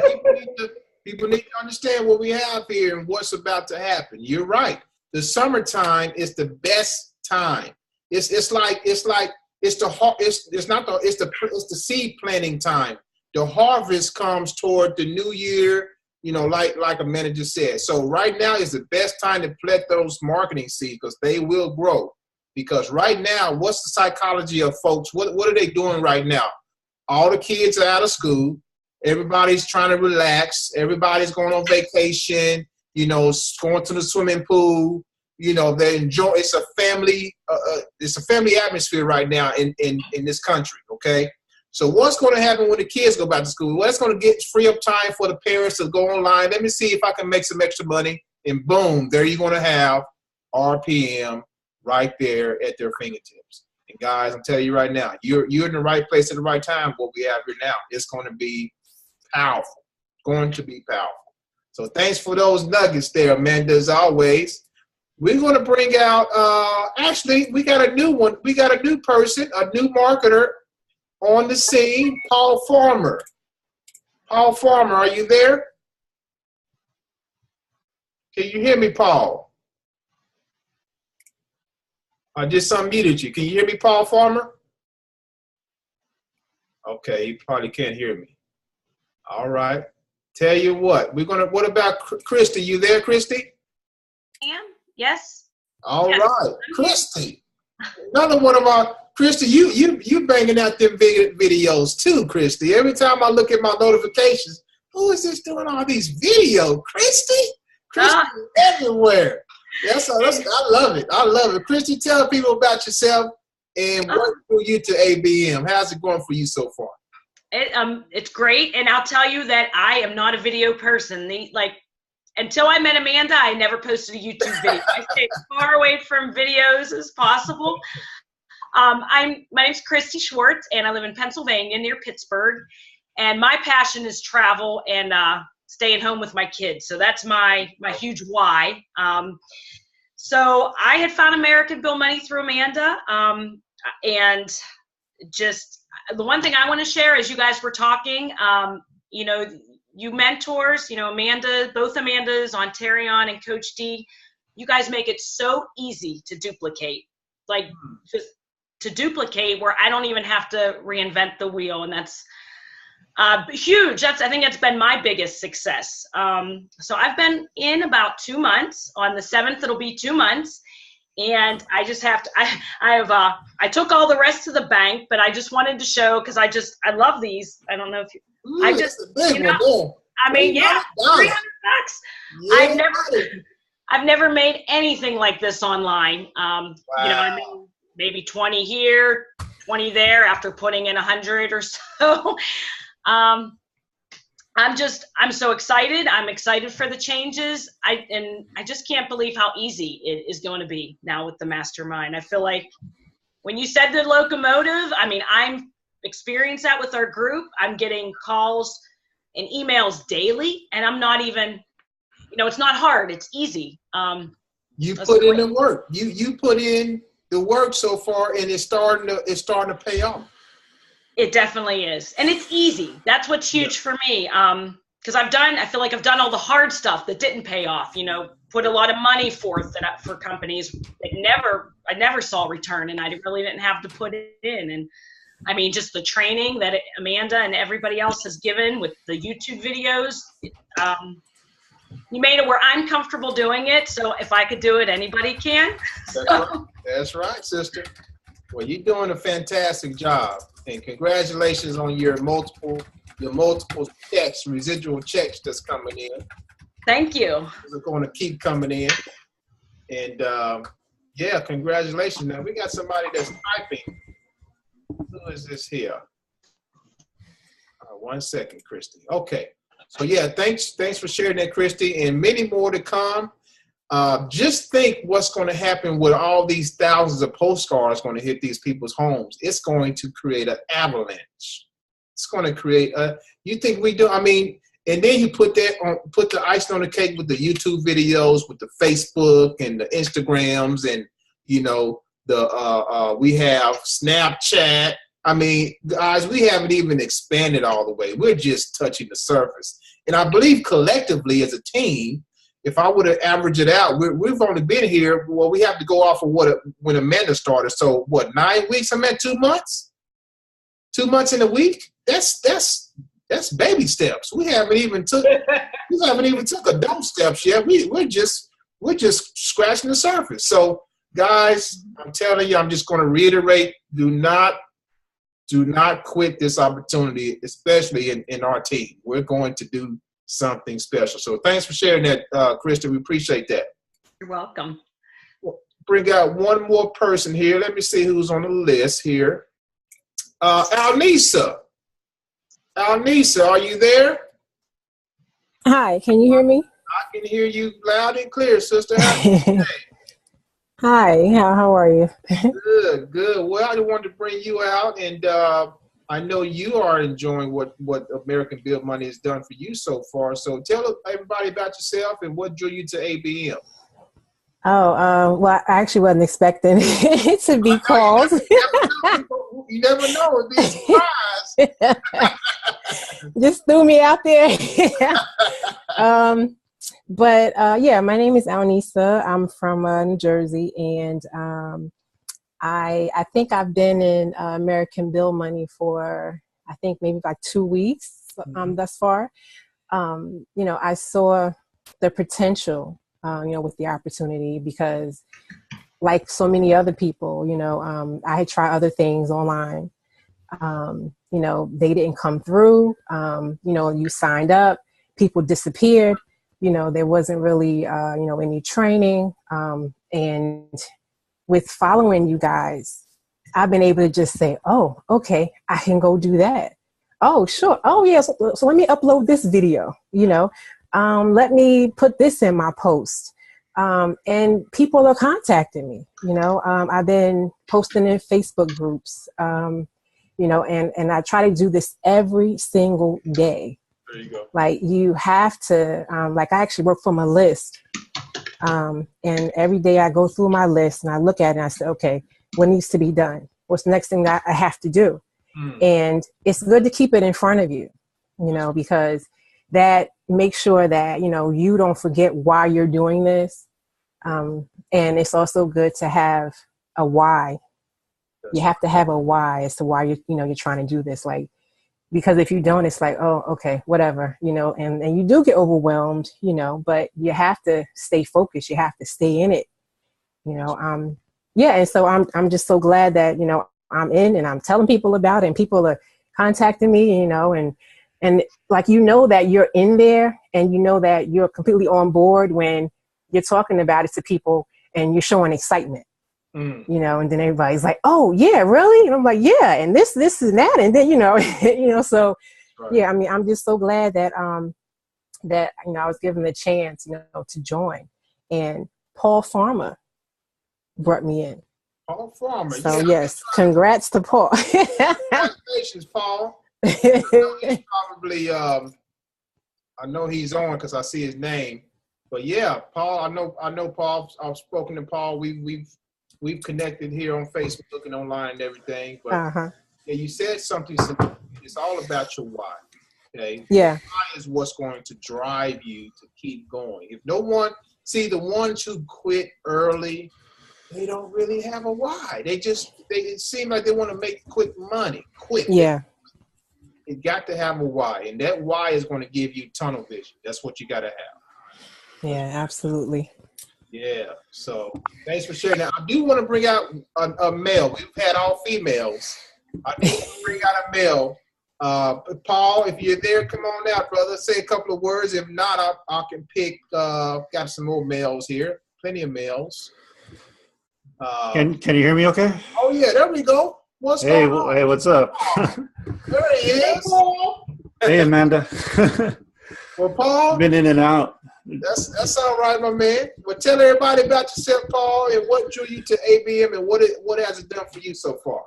People need to understand what we have here and what's about to happen. You're right. The summertime is the best time. It's the seed planting time. The harvest comes toward the new year, you know, like Amanda just said. So right now is the best time to plant those marketing seeds because they will grow. Because right now, what's the psychology of folks? What are they doing right now? All the kids are out of school. Everybody's trying to relax. Everybody's going on vacation, you know, going to the swimming pool. You know, they enjoy. It's a family atmosphere right now in this country. Okay, so what's going to happen when the kids go back to school? Well, it's going to free up time for the parents to go online. Let me see if I can make some extra money, and boom, there you're going to have RPM right there at their fingertips. And guys, I'm telling you right now, you're in the right place at the right time. What we have here now, it's going to be powerful. Going to be powerful. So thanks for those nuggets there, Amanda, as always. We're going to bring out, actually, we got a new one. We got a new person, a new marketer on the scene, Paul Farmer. Paul Farmer, are you there? Can you hear me, Paul? I just unmuted you. Can you hear me, Paul Farmer? Okay, you probably can't hear me. All right. Tell you what, what about Christy? You there, Christy? I am. Yes. All right, Christy. Another one of our Christy. You banging out them videos too, Christy. Every time I look at my notifications, who is this doing all these videos? Christy everywhere. I love it. I love it. Christy, tell people about yourself and what drew you to ABM. How's it going for you so far? It's great, and I'll tell you that I am not a video person. Until I met Amanda, I never posted a YouTube video. I stay as far away from videos as possible. My name's Christy Schwartz, and I live in Pennsylvania near Pittsburgh. And my passion is travel and staying home with my kids. So that's my huge why. So I had found American Bill Money through Amanda, and just the one thing I want to share is you guys were talking, you know, you mentors, you know, Amanda, both Amandas, Ontarion and Coach D, you guys make it so easy to duplicate, just to duplicate where I don't even have to reinvent the wheel. And that's huge. I think that's been my biggest success. So I've been in about 2 months. On the 7th, it'll be 2 months. And I just have to, I took all the rest to the bank, but I just wanted to show, because I love these. I don't know if you, I just, you know, I mean, yeah, $300. Yeah. I've never made anything like this online. Wow. You know, I mean, maybe 20 here, 20 there after putting in 100 or so. I'm so excited. I'm excited for the changes. I just can't believe how easy it is going to be now with the Mastermind. I feel like when you said the locomotive, I mean, I'm experienced that with our group. I'm getting calls and emails daily, and I'm not even, you know, it's not hard. It's easy. You put in the work. You put in the work so far, and it's starting to pay off. It definitely is. And it's easy. That's what's huge for me. Because I feel like I've done all the hard stuff that didn't pay off, you know, put a lot of money forth for companies that I never saw return, and I really didn't have to put it in. And I mean, just the training that Amanda and everybody else has given with the YouTube videos, you made it where I'm comfortable doing it. So if I could do it, anybody can. That's right, sister. Well, you're doing a fantastic job, and congratulations on your multiple checks, residual checks that's coming in. Thank you. They're going to keep coming in, and yeah, congratulations. Now we got somebody that's typing. Who is this here? 1 second, Christy. Okay, so yeah, thanks for sharing that, Christy, and many more to come. Just think what's going to happen with all these thousands of postcards going to hit these people's homes. It's going to create an avalanche. It's going to create a. You think we do? I mean, and then you put the icing on the cake with the YouTube videos, with the Facebook and the Instagrams, and you know we have Snapchat. I mean, guys, we haven't even expanded all the way. We're just touching the surface. And I believe collectively as a team, if I would have averaged it out, we've only been here. Well, we have to go off of when Amanda started. So what? 9 weeks? I'm at 2 months. 2 months in a week. That's baby steps. We haven't even took adult steps yet. We're just scratching the surface. So guys, I'm telling you, I'm just going to reiterate: do not quit this opportunity, especially in our team. We're going to do something special. So thanks for sharing that, Krista. We appreciate that. You're welcome. We'll bring out one more person here. Let me see who's on the list here. Alnisa. Alnisa, are you there? Hi, can you hear me? I can hear you loud and clear, sister. How are you today? Hi, how are you? Good. Well, I wanted to bring you out, and I know you are enjoying what American Bill Money has done for you so far. So tell everybody about yourself and what drew you to ABM. Oh, well, I actually wasn't expecting it to be called. You never know. It'd be a surprise. Just threw me out there. But yeah, my name is Alnisa. I'm from New Jersey, and I think I've been in American Bill Money for I think maybe like 2 weeks thus far. You know, I saw the potential, you know, with the opportunity because, like so many other people, you know, I had tried other things online. You know, they didn't come through. You know, you signed up, people disappeared. You know, there wasn't really, you know, any training. And with following you guys, I've been able to just say, oh, okay, I can go do that. Oh, sure. Oh, yeah. So let me upload this video, you know, let me put this in my post. And people are contacting me, you know, I've been posting in Facebook groups, you know, and I try to do this every single day. There you go. Like you have to, like I actually work from a list. And every day I go through my list and I look at it and I say, okay, what needs to be done? What's the next thing that I have to do? And it's good to keep it in front of you, you know, because that makes sure that, you know, you don't forget why you're doing this. And it's also good to have a why. You have to have a why as to why you're trying to do this. Like, because if you don't, it's like, oh, okay, whatever, you know, and you do get overwhelmed, you know, but you have to stay focused. You have to stay in it, you know. Yeah. And so I'm just so glad that, you know, I'm in and I'm telling people about it and people are contacting me, you know, and like, you know, that you're in there and you know that you're completely on board when you're talking about it to people and you're showing excitement. You know, and then everybody's like, oh yeah, really? And I'm like, yeah, and this and that. And then, you know, you know, so right. Yeah, I mean, I'm just so glad that, that, you know, I was given the chance, you know, to join. And Paul Farmer brought me in. Paul Farmer. So yes, congrats to Paul. Congratulations, Paul. He's probably, I know he's on because I see his name. But yeah, Paul, I know Paul. I've spoken to Paul. We've connected here on Facebook and online and everything. But yeah, you said something. It's all about your why. Okay. Yeah. Why is what's going to drive you to keep going. If no one the ones who quit early, they don't really have a why. It seem like they want to make quick money. Quick. Yeah. You got to have a why, and that why is going to give you tunnel vision. That's what you got to have. Yeah, absolutely. Yeah. So thanks for sharing that. I do want to bring out a male. We've had all females. I do want to bring out a male. Paul, if you're there, come on out, brother. Say a couple of words. If not, I can pick. Got some more males here. Plenty of males. Can you hear me okay? Oh, yeah. There we go. What's going on? Hey, what's up? There he is. Hey, Amanda. Well, Paul. Been in and out. That's all right, my man. Well, tell everybody about yourself, Paul, and what drew you to ABM, and what has it done for you so far?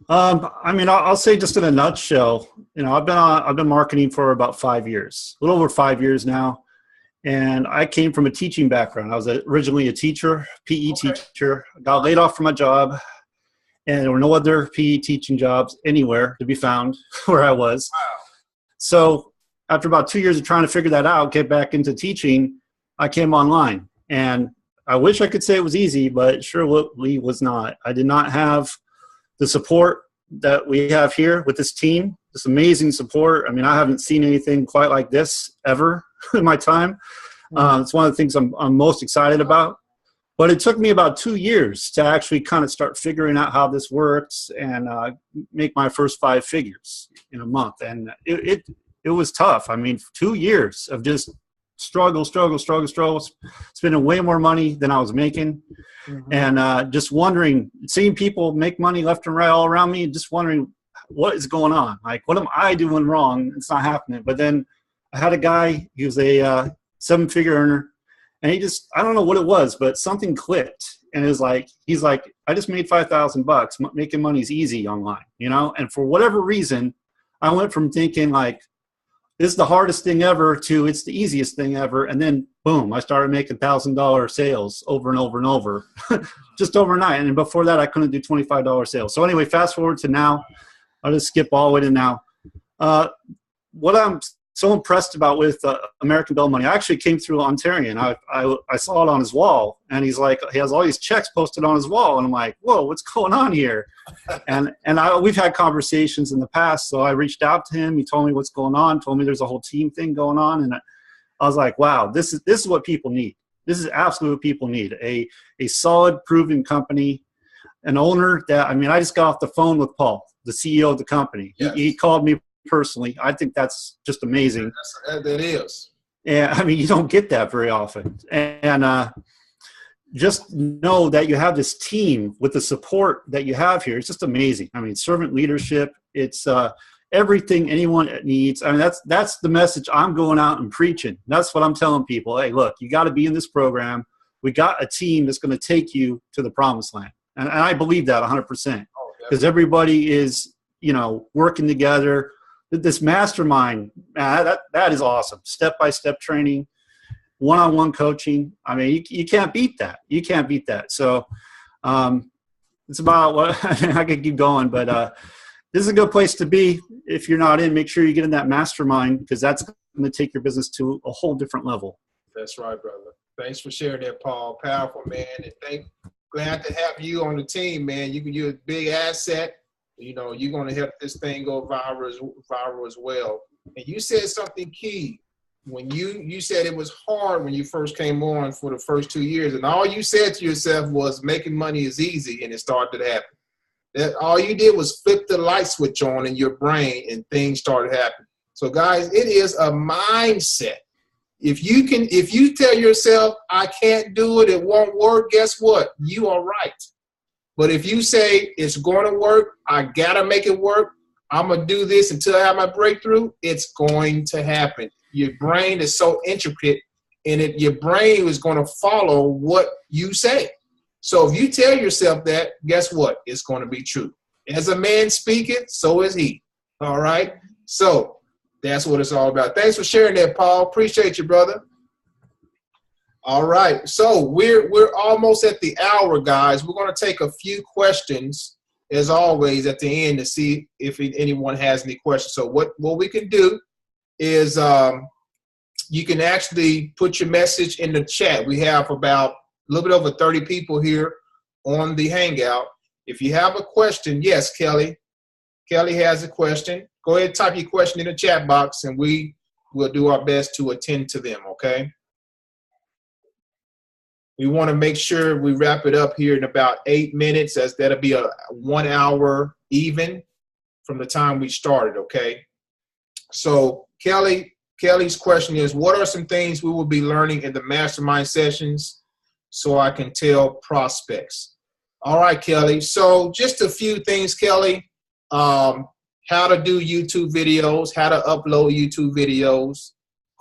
I mean, I'll say just in a nutshell, you know, I've been marketing for about 5 years, a little over 5 years now, and I came from a teaching background. I was originally a teacher, PE teacher. Got laid off from my job, and there were no other PE teaching jobs anywhere to be found where I was. Wow. So after about 2 years of trying to figure that out, get back into teaching, I came online. And I wish I could say it was easy, but it surely was not. I did not have the support that we have here with this team, this amazing support. I mean, I haven't seen anything quite like this ever in my time. It's one of the things I'm most excited about. But it took me about 2 years to actually kind of start figuring out how this works and make my first 5 figures in a month. And it was tough. I mean, 2 years of just struggle, spending way more money than I was making. Mm-hmm. And just wondering, seeing people make money left and right all around me, just wondering what is going on? Like, what am I doing wrong? It's not happening. But then I had a guy, he was a 7-figure earner, and he just, I don't know what it was, but something clicked. And it was like, he's like, I just made $5,000. Making money is easy online, you know? And for whatever reason, I went from thinking like, this is the hardest thing ever to it's the easiest thing ever. And then boom, I started making $1,000 sales over and over and over just overnight. And before that, I couldn't do $25 sales. So anyway, fast forward to now, I'll just skip all the way to now. What I'm so impressed about with American Bill Money, I actually came through Ontarian. I saw it on his wall, and he's like, he has all these checks posted on his wall. And I'm like, whoa, what's going on here? and we've had conversations in the past. So I reached out to him. He told me what's going on, told me there's a whole team thing going on. And I was like, wow, this is what people need. This is absolutely what people need. A solid, proven company, an owner that, I mean, I just got off the phone with Paul, the CEO of the company. Yes. He called me personally. I think that's just amazing. That is. And I mean, you don't get that very often. And just know that you have this team with the support that you have here. It's just amazing. I mean, servant leadership, it's everything anyone needs. I mean, that's the message I'm going out and preaching. That's what I'm telling people. Hey, look, you got to be in this program. We got a team that's going to take you to the promised land. And I believe that 100%, because everybody is, you know, working together. This mastermind, that is awesome. Step-by-step training, one-on-one coaching. I mean, you can't beat that. You can't beat that. So it's about what I could keep going, but this is a good place to be. If you're not in, make sure you get in that mastermind, because that's going to take your business to a whole different level. That's right, brother. Thanks for sharing that, Paul. Powerful, man. And glad to have you on the team, man. You're a big asset. You know, you're going to help this thing go viral as well. And you said something key when you said it was hard when you first came on for the first 2 years. And all you said to yourself was making money is easy, and it started to happen. That all you did was flip the light switch on in your brain and things started happening. So guys, it is a mindset. If you tell yourself, I can't do it, it won't work, guess what? You are right. But if you say it's going to work, I got to make it work, I'm going to do this until I have my breakthrough, it's going to happen. Your brain is so intricate in it, your brain is going to follow what you say. So if you tell yourself that, guess what? It's going to be true. As a man speaketh, so is he. All right? So that's what it's all about. Thanks for sharing that, Paul. Appreciate you, brother. All right, so we're almost at the hour, guys. We're going to take a few questions, as always, at the end to see if anyone has any questions. So what we can do is you can actually put your message in the chat. We have about a little bit over 30 people here on the Hangout. If you have a question, yes, Kelly. Kelly has a question. Go ahead and type your question in the chat box, and we will do our best to attend to them, okay? We want to make sure we wrap it up here in about 8 minutes, as that'll be a 1 hour even from the time we started, okay? So Kelly's question is, what are some things we will be learning in the mastermind sessions so I can tell prospects? All right, Kelly. So just a few things, Kelly. How to do YouTube videos, how to upload YouTube videos,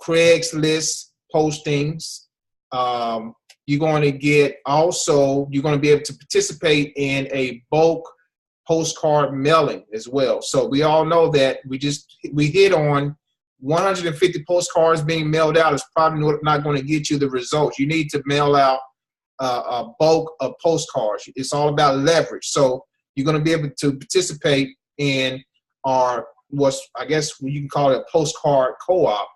Craigslist postings. You're going to be able to participate in a bulk postcard mailing as well. So we all know that we hit on 150 postcards being mailed out is probably not going to get you the results. You need to mail out a bulk of postcards. It's all about leverage. So you're going to be able to participate in our, I guess you can call it a postcard co-op,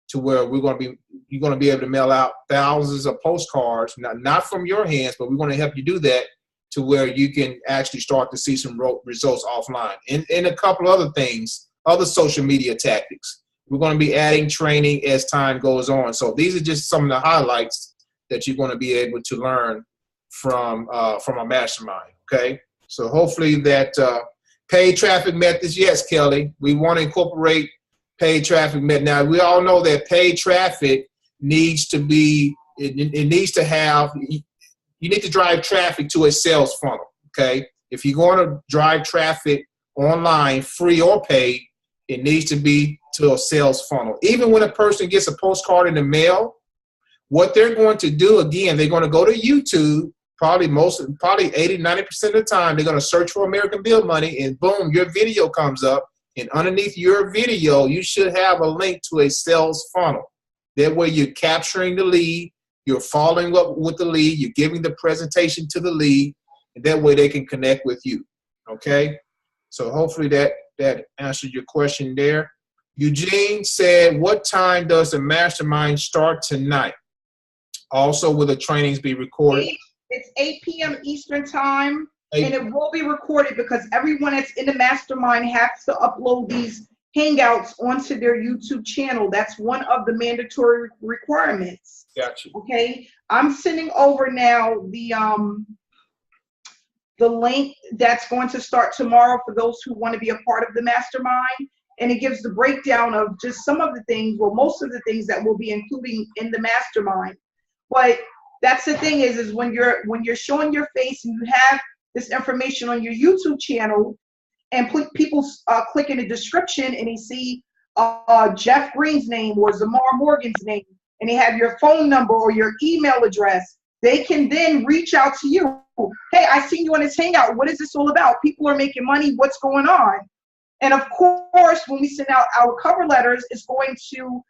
to where you're going to be able to mail out thousands of postcards, not from your hands, but we're going to help you do that to where you can actually start to see some results offline. And a couple other things, other social media tactics. We're going to be adding training as time goes on. So these are just some of the highlights that you're going to be able to learn from a mastermind, okay? So hopefully that paid traffic methods, yes, Kelly, we want to incorporate paid traffic method. Now, we all know that paid traffic needs to be, it needs to have, you need to drive traffic to a sales funnel, okay? If you're going to drive traffic online, free or paid, it needs to be to a sales funnel. Even when a person gets a postcard in the mail, what they're going to do, again, they're going to go to YouTube, probably 80, 90% of the time, they're going to search for American Bill Money, and boom, your video comes up. And underneath your video, you should have a link to a sales funnel. That way you're capturing the lead, you're following up with the lead, you're giving the presentation to the lead, and that way they can connect with you, okay? So hopefully that answered your question there. Eugene said, what time does the mastermind start tonight? Also, will the trainings be recorded? It's 8 p.m. Eastern time. And it will be recorded because everyone that's in the mastermind has to upload these hangouts onto their YouTube channel. That's one of the mandatory requirements. Gotcha. Okay. I'm sending over now the link that's going to start tomorrow for those who want to be a part of the mastermind. And it gives the breakdown of just some of the things, well, most of the things that we'll be including in the mastermind. But that's the thing is when you're showing your face and you have this information on your YouTube channel, and people click in the description and they see Jeff Green's name or Zamar Morgan's name, and they have your phone number or your email address, they can then reach out to you. Hey, I seen you on this hangout. What is this all about? People are making money. What's going on? And of course, when we send out our cover letters, it's going to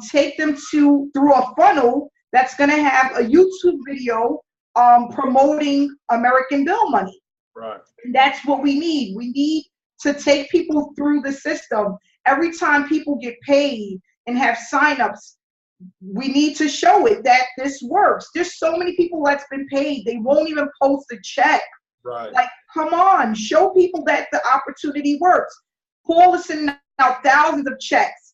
take them through a funnel that's going to have a YouTube video promoting American Bill Money. Right. And that's what we need. We need to take people through the system. Every time people get paid and have signups, we need to show it that this works. There's so many people that's been paid, they won't even post a check. Right. Like, come on, show people that the opportunity works. Paul is sending out thousands of checks,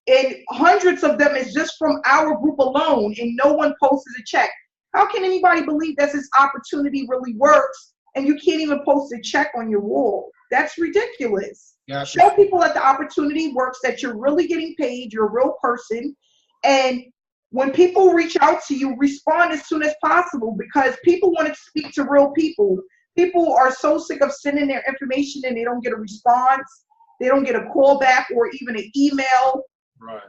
and hundreds of them is just from our group alone, and no one posts a check. How can anybody believe that this opportunity really works and you can't even post a check on your wall? That's ridiculous. Gotcha. Show people that the opportunity works, that you're really getting paid, you're a real person. And when people reach out to you, respond as soon as possible, because people want to speak to real people. People are so sick of sending their information and they don't get a response. They don't get a call back or even an email. Right.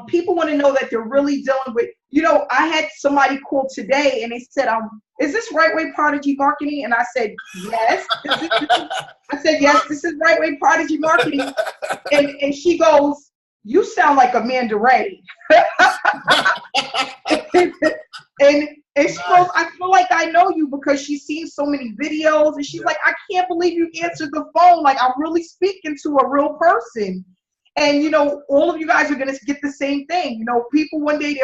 People want to know that they're really dealing with, I had somebody call today and they said, is this Right Way Prodigy Marketing? And I said, yes. Yes, this is Right Way Prodigy Marketing. And she goes, you sound like Amanda Ray. And she goes, I feel like I know you because she's seen so many videos. And she's like, I can't believe you answered the phone. Like, I'm really speaking to a real person. And, all of you guys are going to get the same thing. People one day,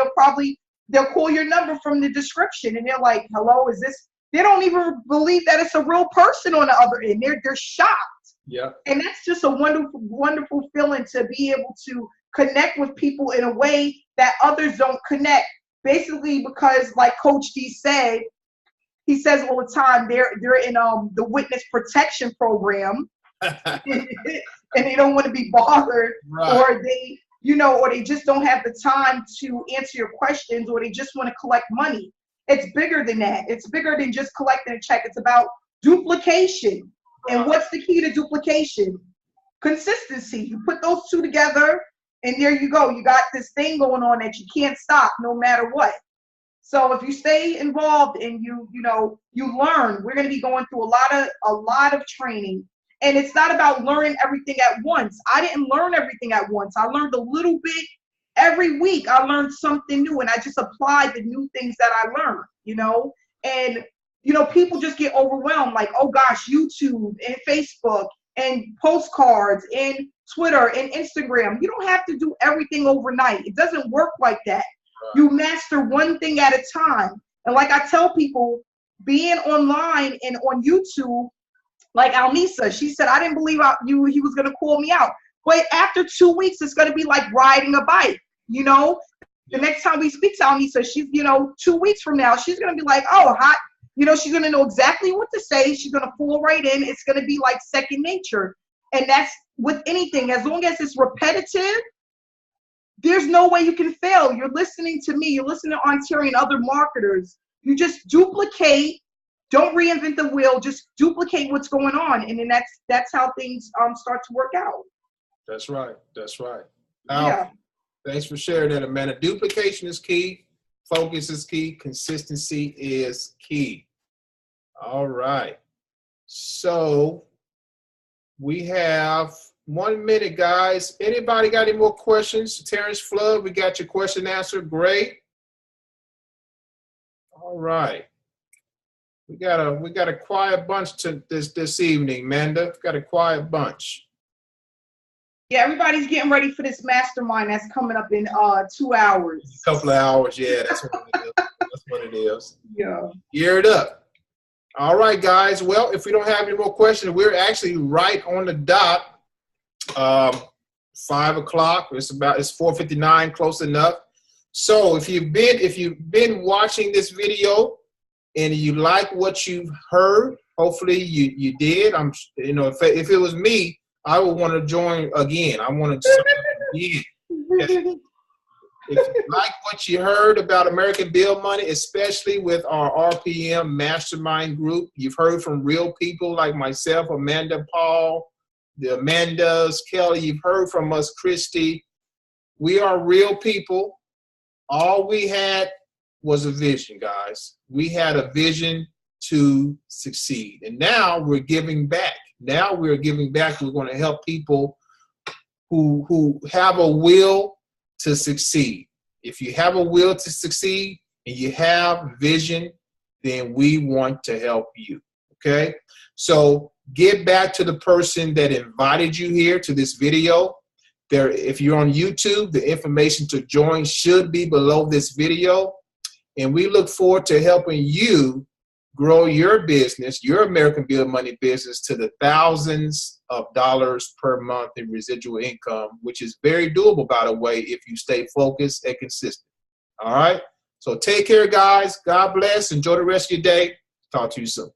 they'll call your number from the description and they're like, hello, is this? They don't even believe that it's a real person on the other end. They're shocked. Yeah. And that's just a wonderful, wonderful feeling to be able to connect with people in a way that others don't connect. basically because, like Coach D said, he says all the time, they're in the witness protection program, and they don't want to be bothered, or they, you know, or they just don't have the time to answer your questions, or they just want to collect money. It's bigger than that. It's bigger than just collecting a check. It's about duplication. And what's the key to duplication? Consistency. You put those two together, and there you go. You got this thing going on that you can't stop no matter what. So if you stay involved and you learn, we're going to be going through a lot of training. And it's not about learning everything at once. I didn't learn everything at once. I learned a little bit every week. I learned something new, and I just applied the new things that I learned, you know. And, you know, people just get overwhelmed, like, oh gosh, YouTube and Facebook and postcards and Twitter and Instagram. You don't have to do everything overnight. It doesn't work like that. You master one thing at a time. And like I tell people, being online and on YouTube, like Alnisa, she said, I didn't believe he was going to call me out. But after 2 weeks, it's going to be like riding a bike, you know? The next time we speak to Alnisa, she's, you know, 2 weeks from now, she's going to be like, oh, hot. You know, she's going to know exactly what to say. She's going to fall right in. It's going to be like second nature. And that's with anything. As long as it's repetitive, there's no way you can fail. You're listening to me. You're listening to Ontari and other marketers. You just duplicate. Don't reinvent the wheel. Just duplicate what's going on, and then that's how things start to work out. That's right. That's right. Now, thanks for sharing that, Amanda. Duplication is key. Focus is key. Consistency is key. All right. So we have 1 minute, guys. Anybody got any more questions? Terrence Flood, we got your question answered. Great. All right. We got a quiet bunch to this evening, Amanda. Got a quiet bunch. Yeah, everybody's getting ready for this mastermind that's coming up in 2 hours. A couple of hours, yeah. That's what it is. That's what it is. Yeah. Geared up. All right, guys. Well, if we don't have any more questions, we're actually right on the dot. 5 o'clock. It's 4:59, close enough. So if you've been watching this video and you like what you've heard, hopefully you did. If it was me, I would want to join again. I want to again. If you like what you heard about American Bill Money, especially with our RPM Mastermind group, you've heard from real people like myself, Amanda, Paul, the Amandas, Kelly. You've heard from us, Christy. We are real people. All we had was a vision, guys. We had a vision to succeed. And now we're giving back. Now we're giving back. We're going to help people who have a will to succeed. If you have a will to succeed and you have vision, then we want to help you. Okay? So get back to the person that invited you here to this video. If you're on YouTube, the information to join should be below this video. And we look forward to helping you grow your business, your American Bill Money business, to the thousands of dollars per month in residual income, which is very doable, by the way, if you stay focused and consistent. All right? So take care, guys. God bless. Enjoy the rest of your day. Talk to you soon.